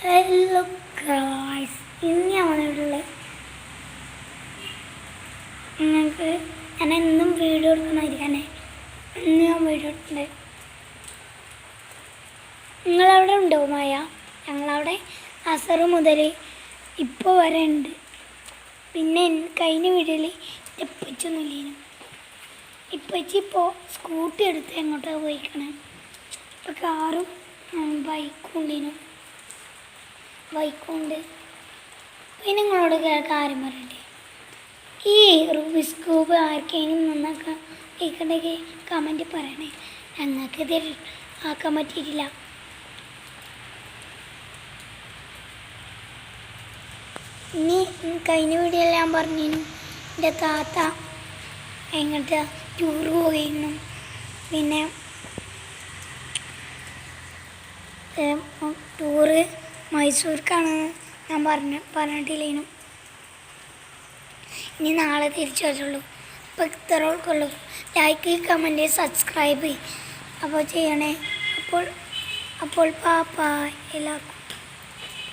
Hello guys, ഇന്ന് ഞാൻ വന്നിട്ടുള്ളത് നിങ്ങൾക്ക് ഞാൻ എന്നും വീഡിയോ എടുക്കണമായിരിക്കണേ. ഇന്ന് ഞാൻ വീഡിയോ എടുക്കുന്നത് നിങ്ങളവിടെ ഉണ്ടോ മഴ? ഞങ്ങളവിടെ അസർ മുതൽ ഇപ്പോൾ വരെ ഉണ്ട്. പിന്നെ കഴിഞ്ഞ വീഡിയോയിൽ ഇപ്പച്ചൊന്നുമില്ലേനും. ഇപ്പച്ചി ഇപ്പോൾ സ്കൂട്ടി എടുത്ത് എങ്ങോട്ടാണ് പോയിക്കണേ. ഇപ്പോൾ കാറും ബൈക്കും ഉണ്ട്. പിന്നെ നിങ്ങളോട് കാര്യം പറയട്ടെ, ഈ റൂബിക്സ് ക്യൂബ് ആർക്കെങ്കിലും നന്നാക്കാൻ കേൾക്കണ്ടെങ്കിൽ കമൻറ്റ് പറയണേ. ഞങ്ങൾക്ക് ഇത് ആക്കാൻ പറ്റിയിട്ടില്ല. ഇനി കഴിഞ്ഞ വീഡിയോയിൽ ഞാൻ പറഞ്ഞിരുന്നു എൻ്റെ താത്ത എങ്ങോട്ട് ടൂറ് പോയിരുന്നു. പിന്നെ ടൂറ് മൈസൂർക്കാണ് ഞാൻ പറഞ്ഞിട്ടില്ലേനും. ഇനി നാളെ തിരിച്ചു വരുള്ളൂ. അപ്പോൾ ഇത്രയൊക്കെയുള്ളൂ. ലൈക്ക്, കമൻറ്റ്, സബ്സ്ക്രൈബ് അപ്പോൾ ചെയ്യണേ. അപ്പോൾ പാപ്പ എല്ലാവർക്കും